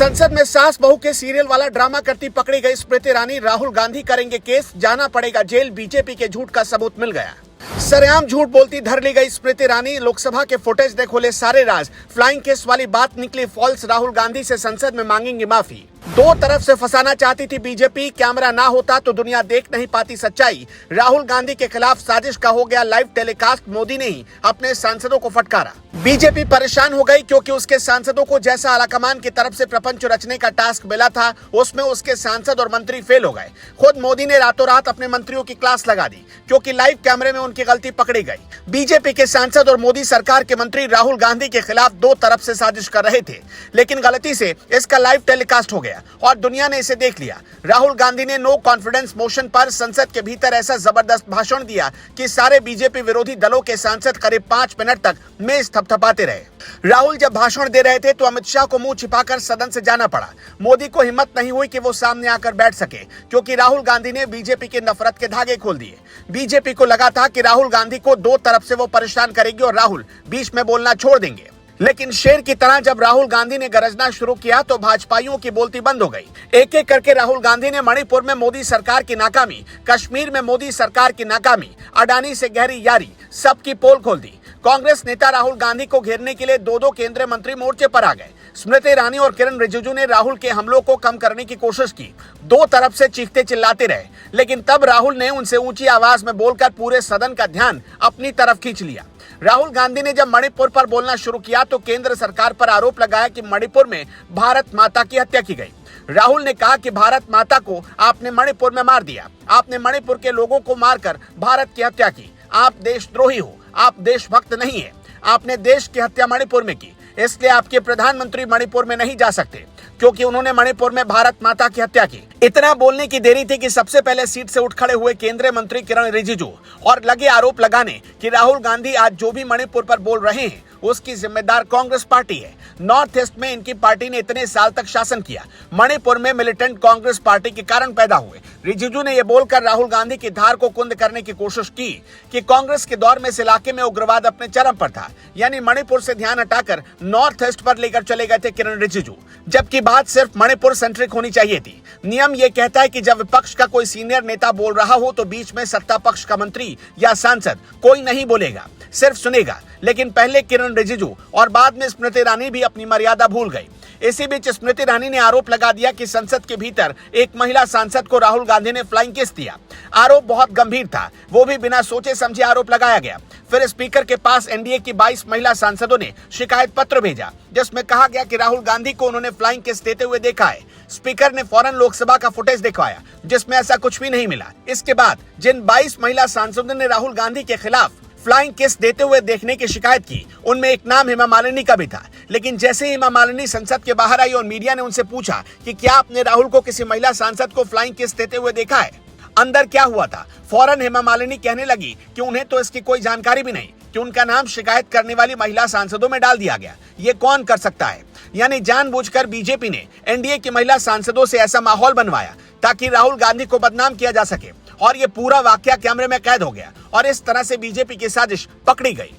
संसद में सास बहू के सीरियल वाला ड्रामा करती पकड़ी गई स्मृति ईरानी, राहुल गांधी करेंगे केस, जाना पड़ेगा जेल, बीजेपी के झूठ का सबूत मिल गया। सरेआम झूठ बोलती धर ली गई स्मृति ईरानी, लोकसभा के फुटेज ने खोले सारे राज, फ्लाइंग केस वाली बात निकली फॉल्स, राहुल गांधी से संसद में मांगेंगी माफी। दो तरफ से फंसाना चाहती थी बीजेपी, कैमरा ना होता तो दुनिया देख नहीं पाती सच्चाई। राहुल गांधी के खिलाफ साजिश का हो गया लाइव टेलीकास्ट, मोदी ने ही अपने सांसदों को फटकारा। बीजेपी परेशान हो गई क्योंकि उसके सांसदों को जैसा आलाकमान की तरफ से प्रपंच रचने का टास्क मिला था, उसमें उसके सांसद और मंत्री फेल हो गए। खुद मोदी ने रातों रात अपने मंत्रियों की क्लास लगा दी क्योंकि लाइव कैमरे में उनकी गलती पकड़ी गई। बीजेपी के सांसद और मोदी सरकार के मंत्री राहुल गांधी के खिलाफ दो तरफ से साजिश कर रहे थे, लेकिन गलती से इसका लाइव टेलीकास्ट हो गया और दुनिया ने इसे देख लिया। राहुल गांधी ने नो कॉन्फिडेंस मोशन पर संसद के भीतर ऐसा जबरदस्त भाषण दिया कि सारे बीजेपी विरोधी दलों के सांसद करीब 5 मिनट तक मेज थपथपाते रहे। राहुल जब भाषण दे रहे थे तो अमित शाह को मुंह छिपाकर सदन से जाना पड़ा। मोदी को हिम्मत नहीं हुई कि वो सामने आकर बैठ सके क्योंकि राहुल गांधी ने बीजेपी के नफरत के धागे खोल दिए। बीजेपी को लगा था कि राहुल गांधी को दो तरफ से वो परेशान करेगी और राहुल बीच में बोलना छोड़ देंगे, लेकिन शेर की तरह जब राहुल गांधी ने गरजना शुरू किया तो भाजपाइयों की बोलती बंद हो गई। एक एक करके राहुल गांधी ने मणिपुर में मोदी सरकार की नाकामी, कश्मीर में मोदी सरकार की नाकामी, अडानी से गहरी यारी, सबकी पोल खोल दी। कांग्रेस नेता राहुल गांधी को घेरने के लिए दो केंद्रीय मंत्री मोर्चे पर आ गए। स्मृति ईरानी और किरण रिजिजू ने राहुल के हमलों को कम करने की कोशिश की, दो तरफ से चीखते चिल्लाते रहे, लेकिन तब राहुल ने उनसे ऊंची आवाज में बोलकर पूरे सदन का ध्यान अपनी तरफ खींच लिया। राहुल गांधी ने जब मणिपुर पर बोलना शुरू किया तो केंद्र सरकार पर आरोप लगाया कि मणिपुर में भारत माता की हत्या की गई। राहुल ने कहा कि भारत माता को आपने मणिपुर में मार दिया, आपने मणिपुर के लोगों को मारकर भारत की हत्या की, आप देशद्रोही हो, आप देशभक्त नहीं है, आपने देश की हत्या मणिपुर में की, इसलिए आपके प्रधानमंत्री मणिपुर में नहीं जा सकते क्योंकि उन्होंने मणिपुर में भारत माता की हत्या की। इतना बोलने की देरी थी कि सबसे पहले सीट से उठ खड़े हुए केंद्रीय मंत्री किरण रिजिजू और लगे आरोप लगाने कि राहुल गांधी आज जो भी मणिपुर पर बोल रहे हैं उसकी जिम्मेदार कांग्रेस पार्टी है। नॉर्थ ईस्ट में इनकी पार्टी ने इतने साल तक शासन किया, मणिपुर में मिलिटेंट कांग्रेस पार्टी के कारण पैदा हुए। रिजिजू ने यह बोलकर राहुल गांधी की धार को कुंद करने की कोशिश की कि कांग्रेस के दौर में इस इलाके में उग्रवाद अपने चरम पर था, यानी मणिपुर से ध्यान हटाकर नॉर्थ ईस्ट पर लेकर चले गए थे किरण रिजिजू, जबकि बात सिर्फ मणिपुर सेंट्रिक होनी चाहिए थी। नियम यह कहता है कि जब विपक्ष का कोई सीनियर नेता बोल रहा हो तो बीच में सत्ता पक्ष का मंत्री या सांसद कोई नहीं बोलेगा, सिर्फ सुनेगा। लेकिन पहले किरण रिजिजू और बाद में स्मृति ईरानी भी अपनी मर्यादा भूल गई। इसी बीच स्मृति ईरानी ने आरोप लगा दिया कि संसद के भीतर एक महिला सांसद को राहुल गांधी ने फ्लाइंग किस दिया। आरोप बहुत गंभीर था, वो भी बिना सोचे समझे आरोप लगाया गया। फिर स्पीकर के पास एनडीए की 22 महिला सांसदों ने शिकायत पत्र भेजा जिसमें कहा गया कि राहुल गांधी को उन्होंने फ्लाइंग किस देते हुए देखा है। स्पीकर ने फौरन लोकसभा का फुटेज दिखवाया जिसमें ऐसा कुछ भी नहीं मिला। इसके बाद जिन 22 महिला सांसदों ने राहुल गांधी के खिलाफ फ्लाइंग किस देते हुए देखने की शिकायत की, उनमें एक नाम हेमा मालिनी का भी था। लेकिन जैसे ही हेमा मालिनी संसद के बाहर आई और मीडिया ने उनसे पूछा कि क्या आपने राहुल को किसी महिला सांसद को फ्लाइंग किस देते हुए देखा है, अंदर क्या हुआ था, फौरन हेमा मालिनी कहने लगी कि उन्हें तो इसकी कोई जानकारी भी नहीं कि उनका नाम शिकायत करने वाली महिला सांसदों में डाल दिया गया। ये कौन कर सकता है? यानी जानबूझकर बीजेपी ने एनडीए की महिला सांसदों से ऐसा माहौल बनवाया ताकि राहुल गांधी को बदनाम किया जा सके और ये पूरा वाकया कैमरे में कैद हो गया और इस तरह से बीजेपी की साजिश पकड़ी गई।